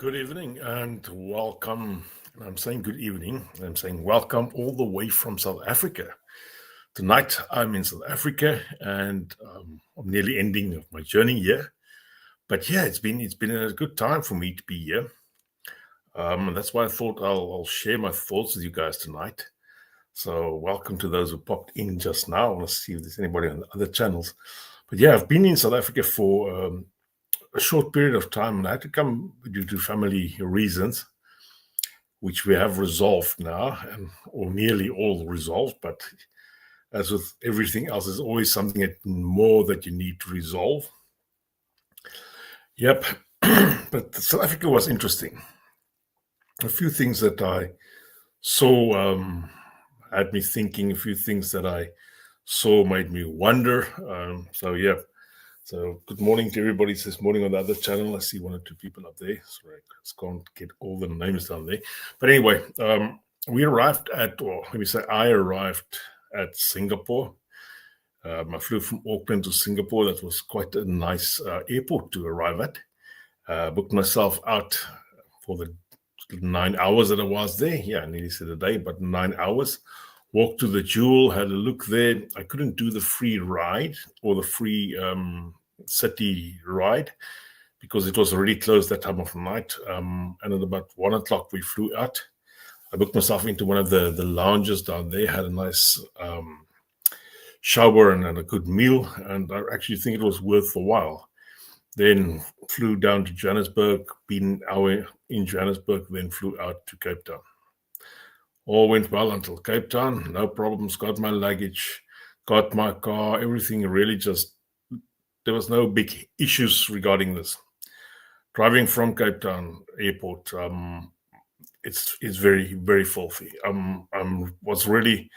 Good evening and welcome. I'm saying good evening. I'm saying welcome all the way from South Africa. Tonight I'm in South Africa and I'm nearly ending my journey here. But yeah, it's been a good time for me to be here. And that's why I thought I'll share my thoughts with you guys tonight. So welcome to those who popped in just now. I want to see if there's anybody on the other channels. But yeah, I've been in South Africa for a short period of time, and I had to come due to family reasons, which we have resolved now, and or nearly all resolved. But as with everything else, there's always something more that you need to resolve. Yep. But South Africa was interesting. A few things that I saw had me thinking. A few things that I saw made me wonder. So yeah. So good morning to everybody. It's this morning on the other channel. I see one or two people up there. Sorry, I just can't get all the names down there. But anyway, we arrived at, or let me say, I arrived at Singapore. I flew from Auckland to Singapore. That was quite a nice airport to arrive at. Booked myself out for the 9 hours that I was there. Yeah, I nearly said a day, but 9 hours. Walked to the Jewel, had a look there. I couldn't do the free ride or the free city ride because it was already closed that time of night. And at about 1 o'clock, we flew out. I booked myself into one of the lounges down there, had a nice shower and a good meal. And I actually think it was worth the while. Then flew down to Johannesburg, been an hour in Johannesburg, then flew out to Cape Town. All went well until Cape Town. No problems. Got my luggage, got my car. Everything really just, there was no big issues regarding this. Driving from Cape Town airport, it's very, very filthy. I was really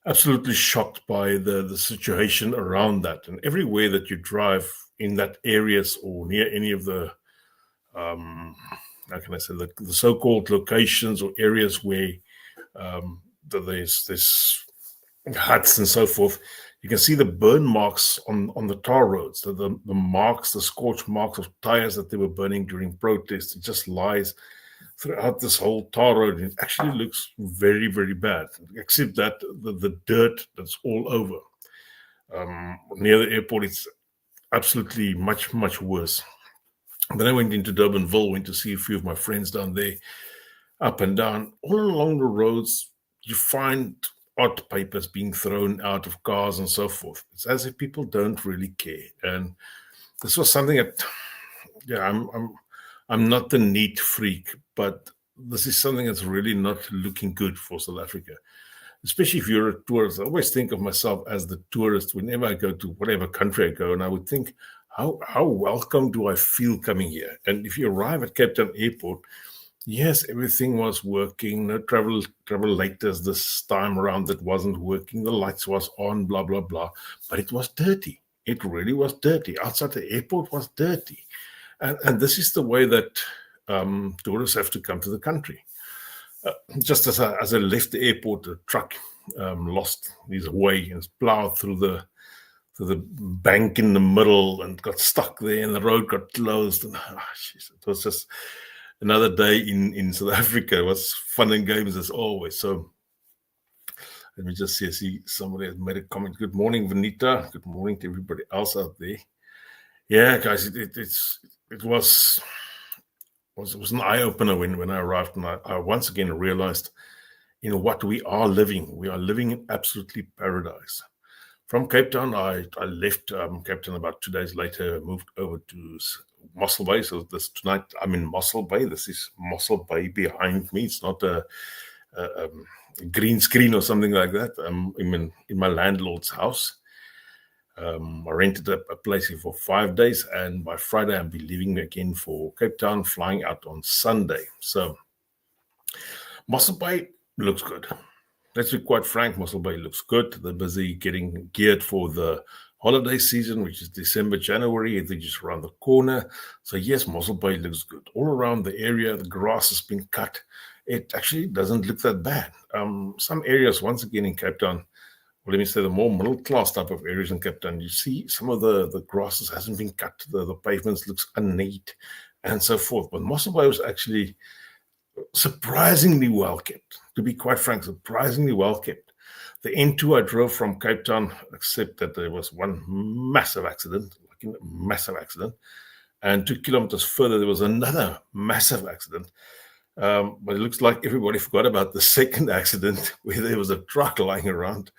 absolutely shocked by the situation around that. And everywhere that you drive in that areas or near any of the, how can I say, the so-called locations or areas where there's this huts and so forth, you can see the burn marks on the tar roads, the marks, the scorch marks of tires that they were burning during protests. It just lies throughout this whole tar road. It actually looks very, very bad, except that the dirt that's all over. Near the airport, it's absolutely much, much worse. Then I went into Durbanville, went to see a few of my friends down there, up and down. All along the roads, you find odd papers being thrown out of cars and so forth. It's as if people don't really care. And this was something that, yeah, I'm not the neat freak, but this is something that's really not looking good for South Africa, especially if you're a tourist. I always think of myself as the tourist whenever I go to whatever country I go, and I would think, how welcome do I feel coming here? And if you arrive at Cape Town Airport, yes, everything was working. No travel laters this time around that wasn't working. The lights was on, blah, blah, blah. But it was dirty. It really was dirty. Outside the airport was dirty. And this is the way that tourists have to come to the country. Just as I left the airport, the truck lost his way and plowed through the bank in the middle and got stuck there, and the road got closed. And it was just another day in South Africa. It was fun and games as always. So let me just see. I see somebody has made a comment. Good morning, Vanita. Good morning to everybody else out there. Yeah, guys, it was an eye opener when I arrived, and I once again realized, what we are living. We are living in absolutely paradise. From Cape Town, I left Cape Town about 2 days later, moved over to Mossel Bay. So tonight I'm in Mossel Bay. This is Mossel Bay behind me. It's not a green screen or something like that. I'm in my landlord's house. I rented a place here for 5 days, and by Friday I'll be leaving again for Cape Town, flying out on Sunday. So Mossel Bay looks good. Let's be quite frank, Mossel Bay looks good. They're busy getting geared for the holiday season, which is December, January. They're just around the corner. So yes, Mossel Bay looks good. All around the area, the grass has been cut. It actually doesn't look that bad. Some areas, once again, in Cape Town, well, let me say the more middle-class type of areas in Cape Town, you see some of the grasses hasn't been cut. The pavements looks unneat. and so forth. But Mossel Bay was actually surprisingly well kept. To be quite frank, surprisingly well kept. The N2 I drove from Cape Town, except that there was one massive accident, and 2 kilometers further there was another massive accident. But it looks like everybody forgot about the second accident where there was a truck lying around.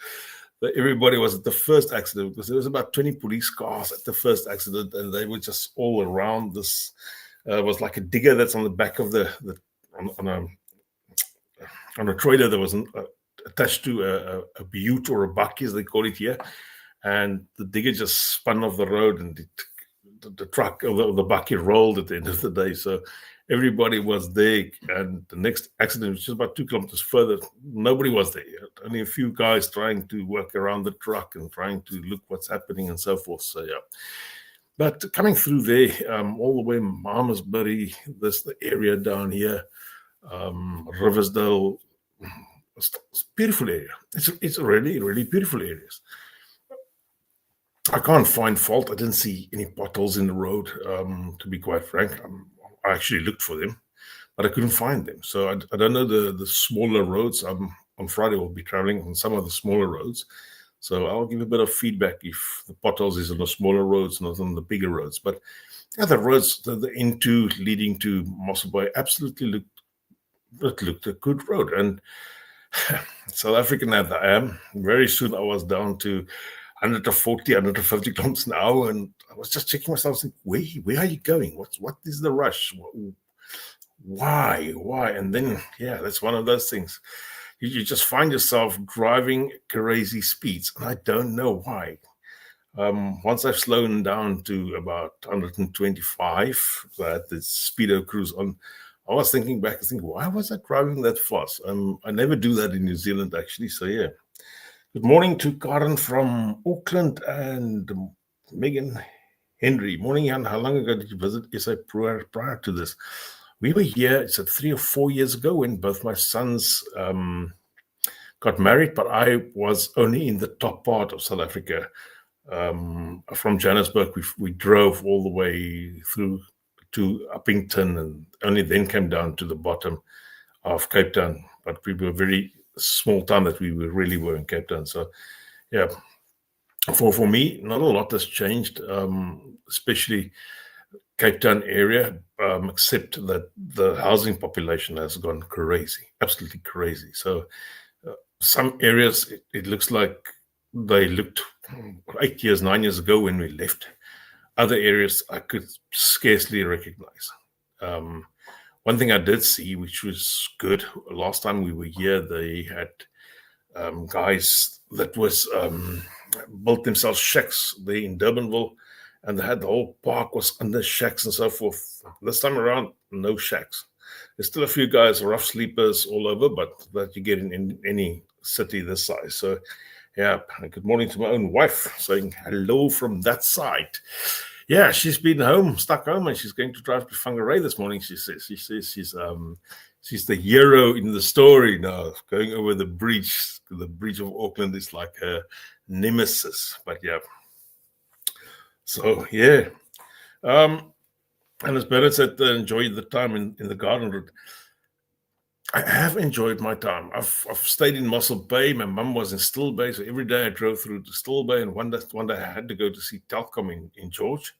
But everybody was at the first accident because there was about 20 police cars at the first accident, and they were just all around this. It was like a digger that's on the back of on a trailer that was attached to a butte or a bucky, as they call it here, and the digger just spun off the road, and the truck or the bucky rolled at the end of the day. So everybody was there, and the next accident, which is about 2 kilometers further, nobody was there. Only a few guys trying to work around the truck and trying to look what's happening and so forth. So yeah. But coming through there, all the way Malmesbury, the area down here, Riversdale, it's a beautiful area. It's a really, really beautiful areas. I can't find fault. I didn't see any potholes in the road, to be quite frank. I actually looked for them, but I couldn't find them. So I don't know the smaller roads. On Friday, we'll be traveling on some of the smaller roads. So I'll give a bit of feedback if the potholes is on the smaller roads, not on the bigger roads. But yeah, the roads, the N2 leading to Mossel Bay absolutely looked a good road. And South African as I am, very soon I was down to 140, 150 kilometers an hour, and I was just checking myself, saying, where are you going? What is the rush? Why? And then, yeah, that's one of those things. You just find yourself driving crazy speeds, and I don't know why. Once I've slowed down to about 125, so I had the speedo cruise on, I was thinking back, why was I driving that fast? I never do that in New Zealand, actually, so yeah. Good morning to Karen from Auckland and Megan Henry. Morning, Jan. How long ago did you visit SA prior to this? We were here, it's 3 or 4 years ago when both my sons got married, but I was only in the top part of South Africa. From Johannesburg, we drove all the way through to Uppington and only then came down to the bottom of Cape Town. But we were very small time that we really were in Cape Town. So, yeah, for me, not a lot has changed, especially Cape Town area, except that the housing population has gone crazy, absolutely crazy. So some areas, it looks like they looked 8 years, 9 years ago when we left. Other areas I could scarcely recognize. One thing I did see, which was good, last time we were here, they had guys that was built themselves shacks there in Durbanville, and they had the whole park was under shacks and so forth. This time around, no shacks. There's still a few guys, rough sleepers all over, but that you get in any city this size. So, yeah, good morning to my own wife, saying hello from that side. Yeah, she's been stuck home, and she's going to drive to Whangarei this morning, she says. She says she's the hero in the story now, going over the bridge. The bridge of Auckland is like her nemesis, but yeah. So, yeah. And as Bernard said, enjoy the time in the garden route. I have enjoyed my time. I've stayed in Mossel Bay. My mum was in Still Bay, so every day I drove through to Still Bay, and one day I had to go to see Telkom in George.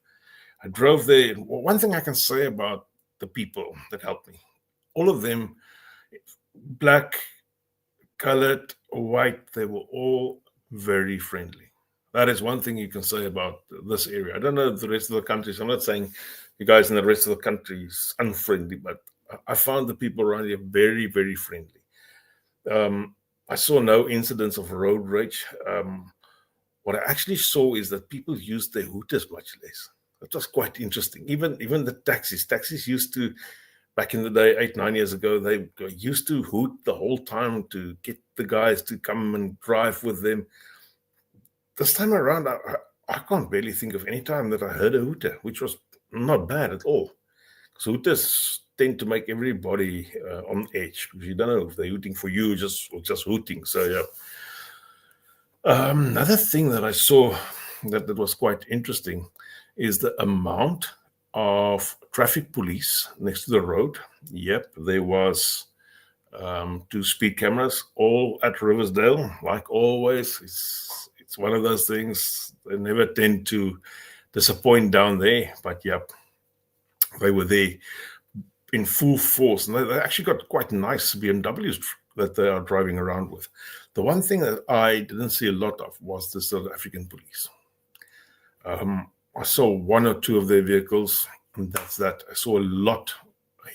I drove there. One thing I can say about the people that helped me, all of them, black, colored, white, they were all very friendly. That is one thing you can say about this area. I don't know the rest of the countries. I'm not saying you guys in the rest of the country is unfriendly, but I found the people around here very, very friendly. I saw no incidents of road rage. What I actually saw is that people used their hooters much less. It was quite interesting. Even the taxis used to, back in the day, 8-9 years ago, they used to hoot the whole time to get the guys to come and drive with them. This time around, I can't barely think of any time that I heard a hooter, which was not bad at all. Because hooters tend to make everybody on edge, because you don't know if they're hooting for you or just hooting. So, yeah. Another thing that I saw that was quite interesting is the amount of traffic police next to the road. Yep, there was 2 speed cameras, all at Riversdale, like always. It's one of those things. They never tend to disappoint down there, but yep, they were there in full force, and they actually got quite nice BMWs that they are driving around with. The one thing that I didn't see a lot of was the South African police. I saw 1 or 2 of their vehicles, and that's that. I saw a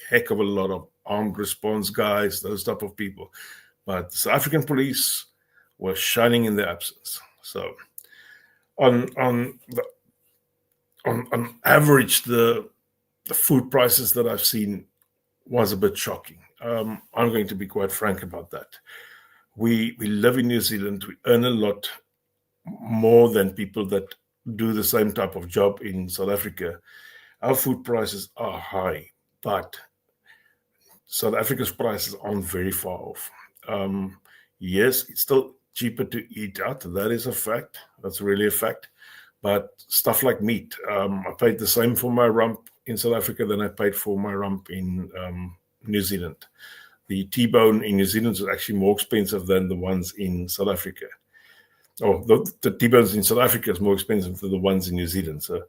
heck of a lot of armed response guys, those type of people. But the South African police were shining in their absence. So on average, the food prices that I've seen was a bit shocking. I'm going to be quite frank about that. We live in New Zealand. We earn a lot more than people that do the same type of job in South Africa. Our food prices are high, but South Africa's prices aren't very far off. Yes, it's still cheaper to eat out. That is a fact. That's really a fact. But stuff like meat, I paid the same for my rump in South Africa than I paid for my rump in New Zealand. The T-bone in New Zealand is actually more expensive than the ones in South Africa. Oh, the T-bones in South Africa is more expensive than the ones in New Zealand. So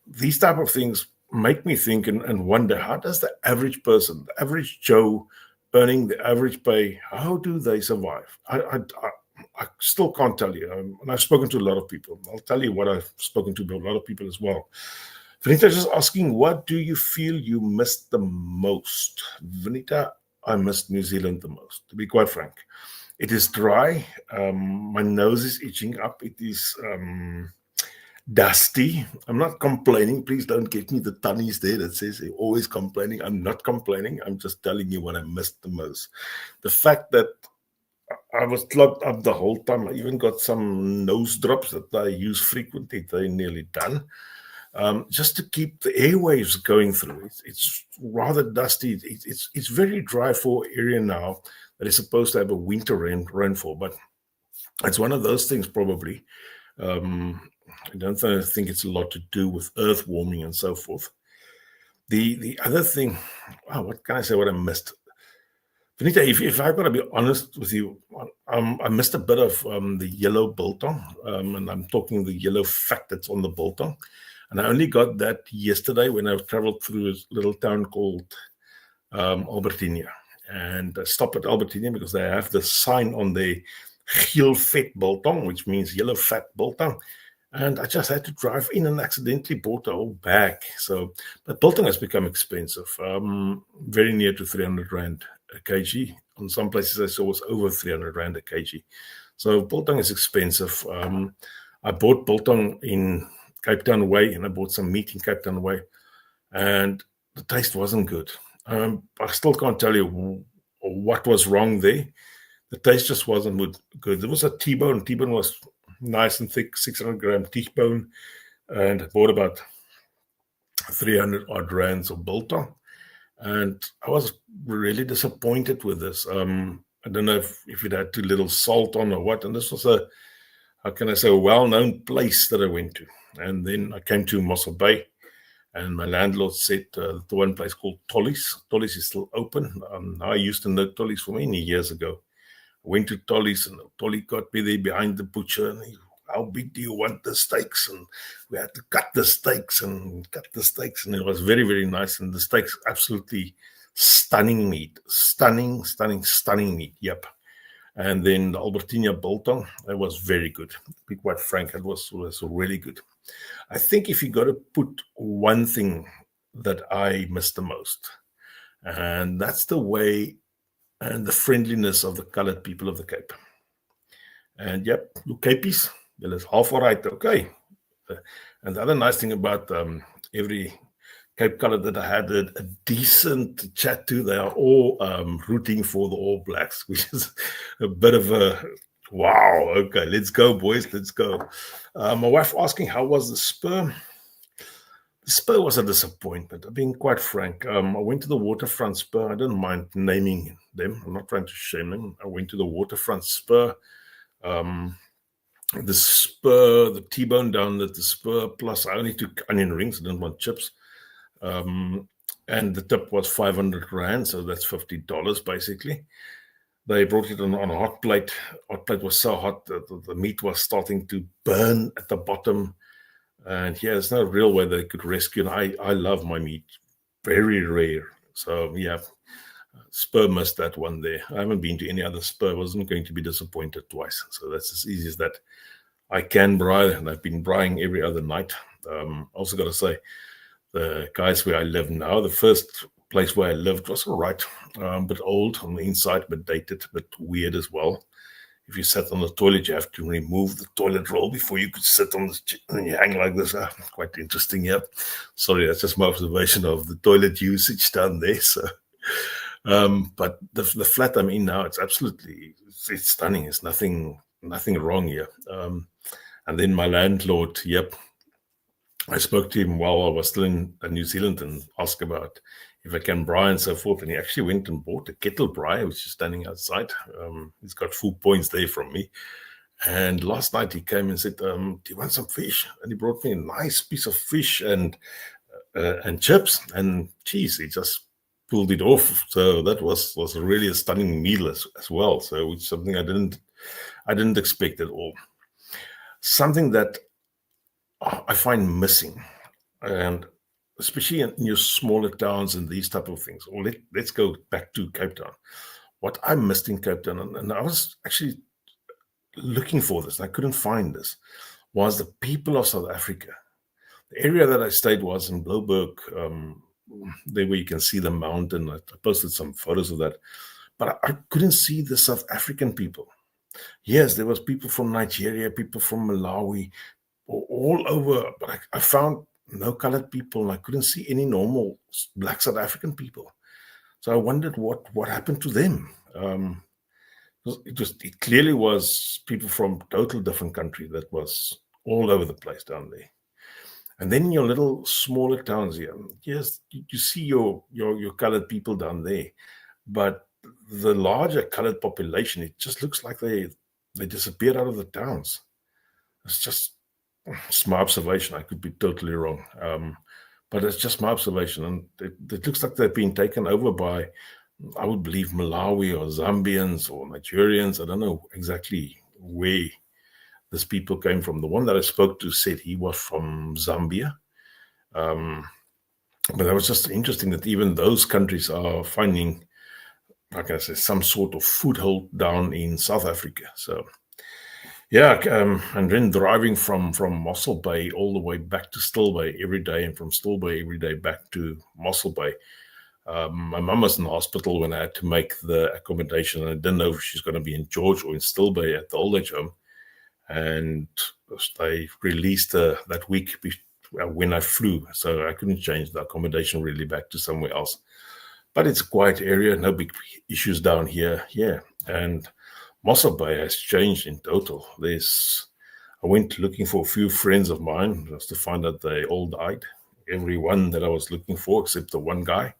these type of things make me think and wonder, how does the average person, the average Joe earning the average pay, how do they survive? I still can't tell you. And I've spoken to a lot of people. I'll tell you what I've spoken to a lot of people as well. Vanita just asking, what do you feel you missed the most? Vanita, I missed New Zealand the most, to be quite frank. It is dry. My nose is itching up. It is dusty. I'm not complaining. Please don't get me the tunnies there that says they're always complaining. I'm not complaining. I'm just telling you what I missed the most. The fact that I was clogged up the whole time. I even got some nose drops that I use frequently. They're nearly done. Just to keep the airwaves going through. It's rather dusty. It's very dry for area now that is supposed to have a winter rainfall, but it's one of those things probably. I don't think it's a lot to do with earth warming and so forth. The other thing, what can I say what I missed? Vanita, if I've got to be honest with you, I missed a bit of the yellow biltong, and I'm talking the yellow fat that's on the biltong. And I only got that yesterday when I traveled through a little town called Albertinia. And I stopped at Albertinia because they have the sign on the geel vet biltong, which means yellow fat biltong. And I just had to drive in and accidentally bought a whole bag. So, but biltong has become expensive, very near to 300 Rand a kg. On some places I saw it was over 300 Rand a kg. So biltong is expensive. I bought biltong in Cape Town Way, and I bought some meat in Cape Town Way, and the taste wasn't good. I still can't tell you what was wrong there. The taste just wasn't good. There was a T-bone. T-bone was nice and thick, 600 gram T-bone, and I bought about 300 odd rands of biltong. And I was really disappointed with this. I don't know if it had too little salt on or what. And this was a well-known place that I went to. And then I came to Mossel Bay, and my landlord said the one place called Tollies. Tollies is still open. I used to know Tollies for many years ago. I went to Tollies, and Tolly got me there behind the butcher, and how big do you want the steaks? And we had to cut the steaks, and it was very, very nice. And the steaks, absolutely stunning meat. Stunning meat. Yep. And then the Albertinia biltong, it was very good. To be quite frank, it was really good. I think if you got to put one thing that I miss the most, and that's the way and the friendliness of the colored people of the Cape. And yep, look, Capies, well, it's half all right, okay. And the other nice thing about every Cape Colored that I had a decent chat to, they are all rooting for the All Blacks, which is a bit of a wow. Okay, let's go, boys, let's go. My wife asking, how was the Spur? The Spur was a disappointment. I'm being quite frank. I went to the Waterfront Spur. I don't mind naming them. I'm not trying to shame them. I went to the Waterfront Spur. The Spur, the T-bone down at the Spur, plus I only took onion rings. I didn't want chips. And the tip was 500 rand, so that's $50 basically. They brought it on a hot plate. Hot plate was so hot that the meat was starting to burn at the bottom. And yeah, there's no real way they could rescue. And I love my meat, very rare. So yeah, Spur missed that one there. I haven't been to any other Spur. Wasn't going to be disappointed twice. So that's as easy as that. I can braai, and I've been braaiing every other night. Also got to say, the guys where I live now, the first place where I lived was all right, but old on the inside, but dated, but weird as well. If you sat on the toilet, you have to remove the toilet roll before you could sit on the and you hang like this. Quite interesting, yeah. Sorry, that's just my observation of the toilet usage down there. So, but the flat I'm in now, it's absolutely it's stunning. There's nothing wrong here. And then my landlord, yep, I spoke to him while I was still in New Zealand and asked about if I can braai and so forth. And he actually went and bought a kettle braai, which is standing outside. He's got full points there from me. And last night he came and said, do you want some fish? And he brought me a nice piece of fish and chips and cheese. He just pulled it off. So that was really a stunning meal as well. So it's something I didn't expect at all. Something that I find missing, and especially in your smaller towns and these type of things. Or let's go back to Cape Town. What I missed in Cape Town, and I was actually looking for this, and I couldn't find this, was the people of South Africa. The area that I stayed was in Blouberg, there where you can see the mountain. I posted some photos of that, but I couldn't see the South African people. Yes, there was people from Nigeria, people from Malawi, all over, but I found no colored people, and I couldn't see any normal Black South African people. So I wondered what happened to them. It clearly was people from total different country that was all over the place down there. And then in your little smaller towns here, yes, you see your colored people down there, but the larger colored population, it just looks like they disappeared out of the towns. It's my observation. I could be totally wrong. But it's just my observation. And it looks like they've been taken over by, I would believe, Malawi or Zambians or Nigerians. I don't know exactly where these people came from. The one that I spoke to said he was from Zambia. But that was just interesting that even those countries are finding, like I say, some sort of foothold down in South Africa. So, yeah, and then driving from Mossel Bay all the way back to Still Bay every day, and from Still Bay every day back to Mossel Bay. My mum was in the hospital when I had to make the accommodation, and I didn't know if she's going to be in George or in Still Bay at the old age home. And they released that week when I flew, so I couldn't change the accommodation really back to somewhere else. But it's a quiet area, no big issues down here. Yeah, and Mossel Bay has changed in total. I went looking for a few friends of mine just to find out they all died. Everyone that I was looking for, except the one guy.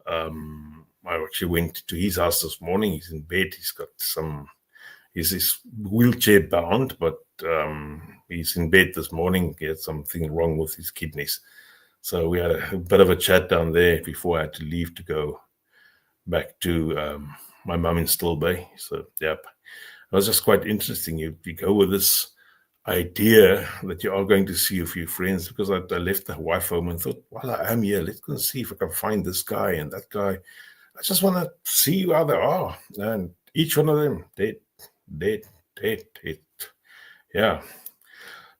I actually went to his house this morning. He's in bed. He's wheelchair bound, but he's in bed this morning. He had something wrong with his kidneys. So we had a bit of a chat down there before I had to leave to go back to my mum in Still Bay. So, yep. It was just quite interesting. You go with this idea that you are going to see a few friends, because I left the wife home and thought, well, I am here. Let's go and see if I can find this guy and that guy. I just want to see how they are. And each one of them, dead. Yeah.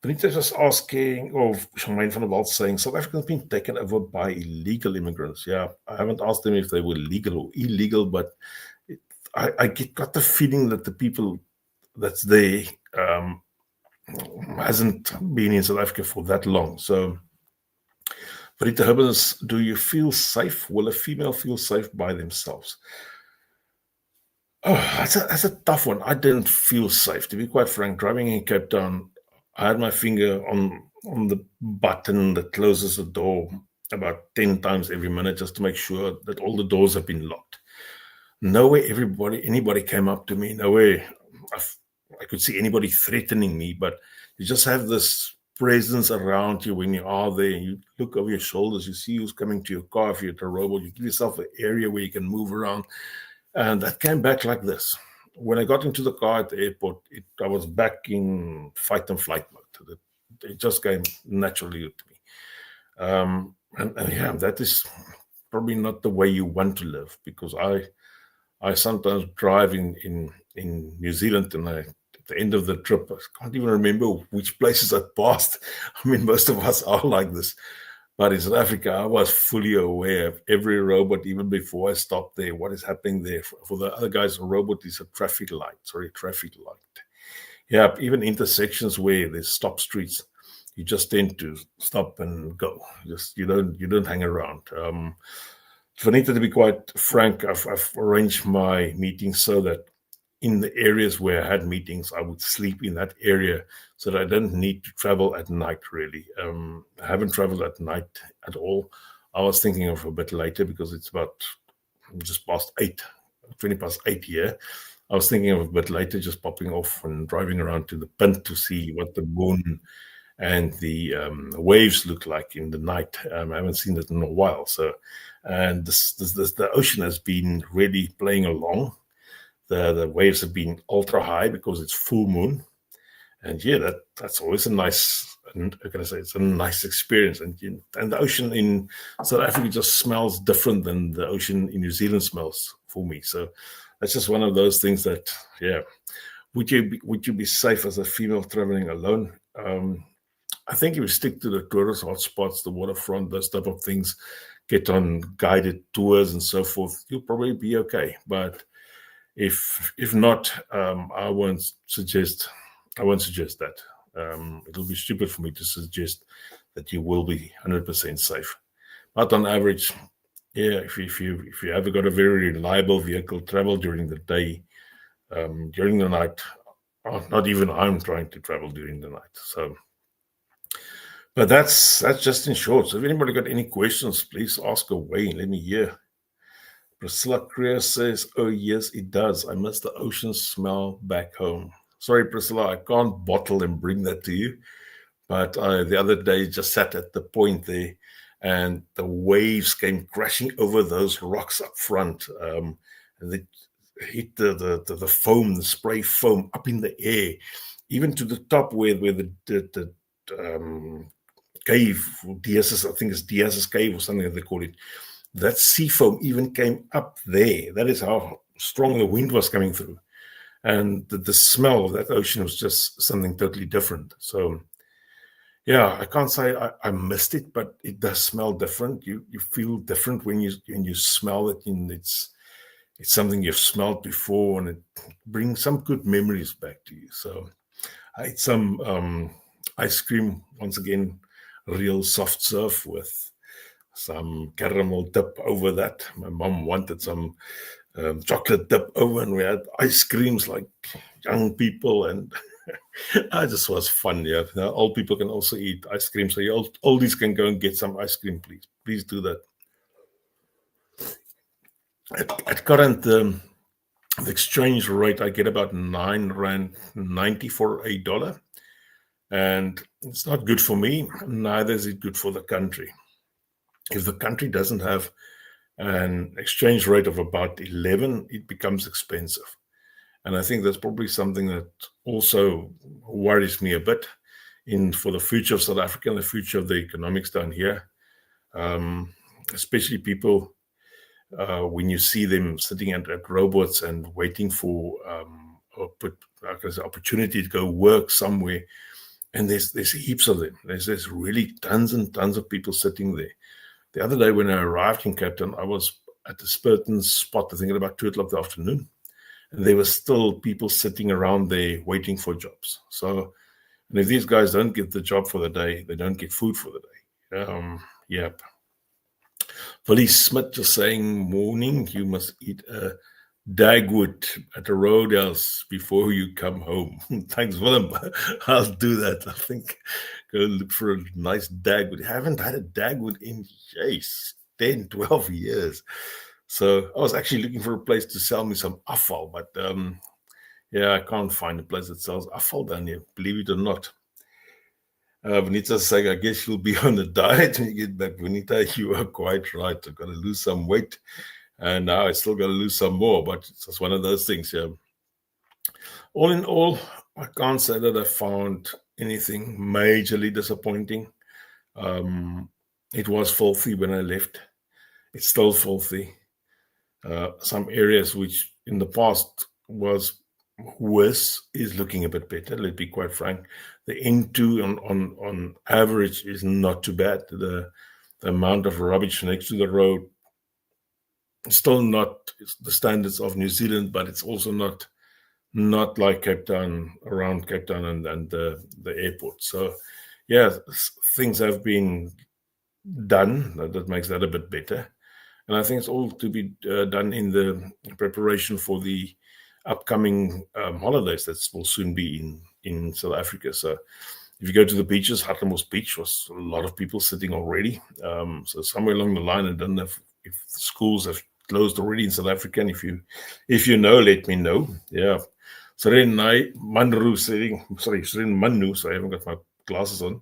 Benita just asking, or Charmaine van der Walt saying, South Africa has been taken over by illegal immigrants. Yeah, I haven't asked them if they were legal or illegal, but I got the feeling that the people that's there hasn't been in South Africa for that long. So, Benita Herbers, do you feel safe? Will a female feel safe by themselves? Oh, that's a tough one. I didn't feel safe, to be quite frank. Driving in Cape Town, I had my finger on the button that closes the door about 10 times every minute just to make sure that all the doors have been locked. Nowhere anybody came up to me. Nowhere I could see anybody threatening me, but you just have this presence around you when you are there. You look over your shoulders, you see who's coming to your car. If you're at a robot, you give yourself an area where you can move around. And that came back like this. When I got into the car at the airport, I was back in fight and flight mode. It just came naturally to me. And yeah, that is probably not the way you want to live, because I sometimes drive in New Zealand, and at the end of the trip, I can't even remember which places I passed. I mean, most of us are like this. But in South Africa, I was fully aware of every robot, even before I stopped there, what is happening there. For the other guys, a robot is a traffic light. Yeah, even intersections where there's stop streets, you just tend to stop and go. You don't hang around. If I need to be quite frank, I've arranged my meetings so that in the areas where I had meetings, I would sleep in that area so that I don't need to travel at night, really. I haven't traveled at night at all. I was thinking of a bit later because it's about just past 8, 20 past 8 here. I was thinking of a bit later, just popping off and driving around to the Punt to see what the moon and the waves look like in the night. I haven't seen it in a while. So, and the ocean has been really playing along. The waves have been ultra high because it's full moon, and yeah, that's always a nice. And I'm gonna say it's a nice experience, and the ocean in South Africa just smells different than the ocean in New Zealand smells for me. So that's just one of those things that, yeah. Would you be safe as a female traveling alone? I think if you stick to the tourist hotspots, the waterfront, those type of things, get on guided tours and so forth, you'll probably be okay. But if not, I won't suggest that. It'll be stupid for me to suggest that you will be 100% safe. But on average, yeah, if you ever got a very reliable vehicle, travel during the day, during the night. Not even I'm trying to travel during the night. So, but that's just in short. So if anybody got any questions, please ask away and let me hear. Priscilla Creer says, "Oh yes, it does. I miss the ocean smell back home." Sorry, Priscilla, I can't bottle and bring that to you. But the other day, just sat at the point there, and the waves came crashing over those rocks up front, and they hit the foam, the spray foam up in the air, even to the top where the cave, Diaz's, I think it's Diaz's cave or something that they call it. That sea foam even came up there. That is how strong the wind was coming through. And the smell of that ocean was just something totally different. So, yeah, I can't say I missed it, but it does smell different. You feel different when you smell it, and it's something you've smelled before, and it brings some good memories back to you. So I ate some ice cream, once again, real soft serve with some caramel dip over that. My mom wanted some chocolate dip over, and we had ice creams like young people, and it just was fun. Yeah, now, old people can also eat ice cream, so you oldies can go and get some ice cream, please do that. At current the exchange rate, I get about R9.90 for $1, and it's not good for me. Neither is it good for the country. If the country doesn't have an exchange rate of about 11, it becomes expensive. And I think that's probably something that also worries me a bit for the future of South Africa and the future of the economics down here. Especially people, when you see them sitting at robots and waiting for opportunity to go work somewhere, and there's heaps of them. There's really tons and tons of people sitting there. The other day when I arrived in Cape Town, I was at the Spurton spot, I think at about 2 o'clock in the afternoon, and there were still people sitting around there waiting for jobs. So, and if these guys don't get the job for the day, they don't get food for the day. Yep. Felice Smith just saying, "Morning, you must eat a Dagwood at the Roadhouse before you come home." Thanks, Willem. I'll do that. I think go look for a nice Dagwood. I haven't had a Dagwood in 10, 12 years. So I was actually looking for a place to sell me some afval, but yeah, I can't find a place that sells afval down here, believe it or not. Bonita's saying, I guess you'll be on the diet when you get back. Bonita, you are quite right. I've got to lose some weight. And now I still got to lose some more, but it's just one of those things. Yeah. All in all, I can't say that I found anything majorly disappointing. It was filthy when I left. It's still filthy. Some areas which in the past was worse is looking a bit better. Let's be quite frank. The N2 on average is not too bad. The amount of rubbish next to the road is still not the standards of New Zealand, but it's also not like Cape Town, around Cape Town and the airport. So yeah, things have been done. That makes that a bit better. And I think it's all to be done in the preparation for the upcoming holidays that will soon be in South Africa. So if you go to the beaches, Hartlepoort Beach was a lot of people sitting already. So somewhere along the line, I don't know if the schools have closed already in South Africa. And if you know, let me know. Yeah. Seren Manu, so I haven't got my glasses on.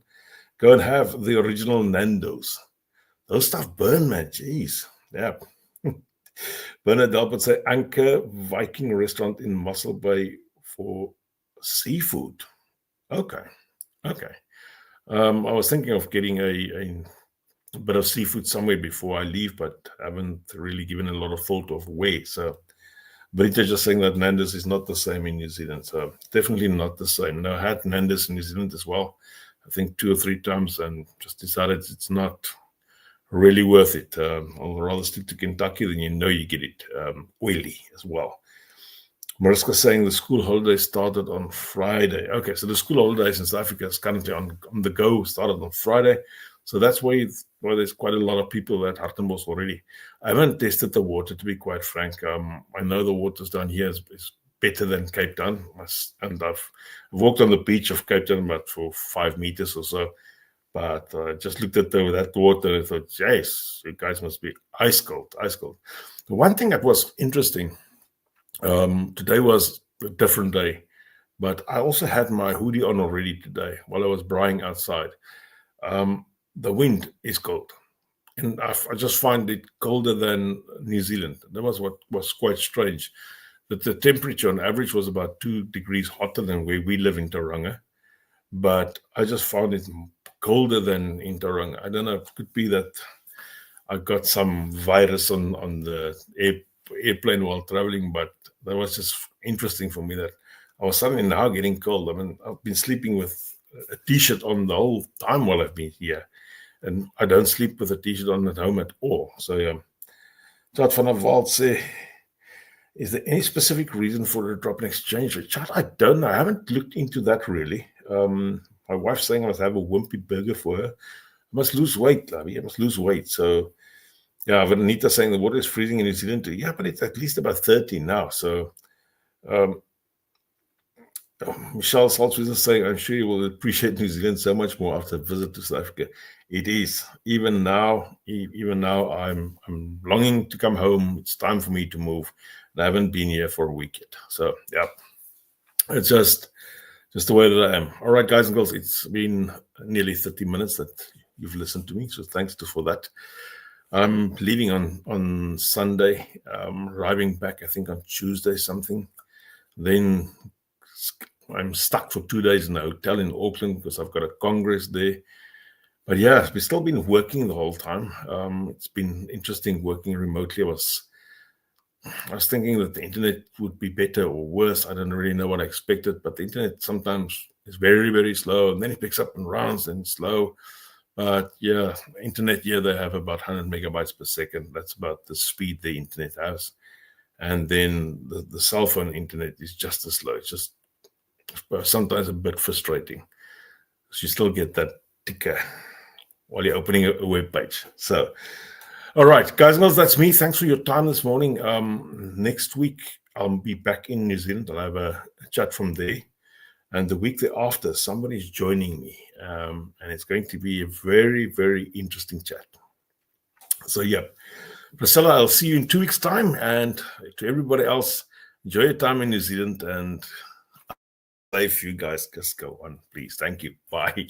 Go and have the original Nando's. Those stuff burn, man. Jeez. Yeah. Bernard Delpert say Anchor Viking restaurant in Muscle Bay for seafood. Okay. I was thinking of getting a bit of seafood somewhere before I leave, but I haven't really given a lot of thought of where. So Brita just saying that Nando's is not the same in New Zealand. So definitely not the same. No, I had Nando's in New Zealand as well. I think 2 or 3 times and just decided it's not really worth it. I'll rather stick to Kentucky than you get it oily as well. Mariska saying the school holidays started on Friday. Okay, so the school holidays in South Africa is currently on the go, started on Friday. So that's why there's quite a lot of people at Hartlepoort already. I haven't tested the water, to be quite frank. I know the waters down here is better than Cape Town. And I've walked on the beach of Cape Town about for 5 meters or so. But I just looked at that water and thought, yes, you guys must be ice cold. The one thing that was interesting, today was a different day, but I also had my hoodie on already today while I was braaiing outside. The wind is cold, and I just find it colder than New Zealand. That was what was quite strange, that the temperature on average was about 2 degrees hotter than where we live in Tauranga, but I just found it colder than in Tauranga. I don't know, it could be that I got some virus on the airplane while traveling, but that was just interesting for me that I was suddenly now getting cold. I mean, I've been sleeping with a t-shirt on the whole time while I've been here, and I don't sleep with a t-shirt on at home at all. So yeah. Chad van der Walt say, is there any specific reason for the drop in exchange rate? Chad, I don't know. I haven't looked into that really. My wife's saying I must have a wimpy burger for her. I must lose weight, Lavi. I must lose weight. So yeah, Vanita saying the water is freezing in New Zealand too. Yeah, but it's at least about 30 now. So Michelle Saltzwitz is saying, I'm sure you will appreciate New Zealand so much more after a visit to South Africa. It is. Even now, I'm longing to come home. It's time for me to move. And I haven't been here for a week yet. So yeah, it's just the way that I am. All right, guys and girls, it's been nearly 30 minutes that you've listened to me. So thanks for that. I'm leaving on Sunday, arriving back, I think, on Tuesday something. Then I'm stuck for 2 days in a hotel in Auckland because I've got a congress there. But yeah, we've still been working the whole time. It's been interesting working remotely. I was thinking that the internet would be better or worse. I don't really know what I expected, but the internet sometimes is very, very slow, and then it picks up and runs and slow. But yeah, internet here, they have about 100 megabytes per second. That's about the speed the internet has. And then the cell phone internet is just as slow. It's just sometimes a bit frustrating. So you still get that ticker while you're opening a web page. So, all right, guys and girls, that's me. Thanks for your time this morning. Next week, I'll be back in New Zealand. I'll have a chat from there. And the week thereafter, somebody's joining me. And it's going to be a very, very interesting chat. So, yeah. Priscilla, I'll see you in 2 weeks' time. And to everybody else, enjoy your time in New Zealand. And if you guys just go on, please. Thank you. Bye.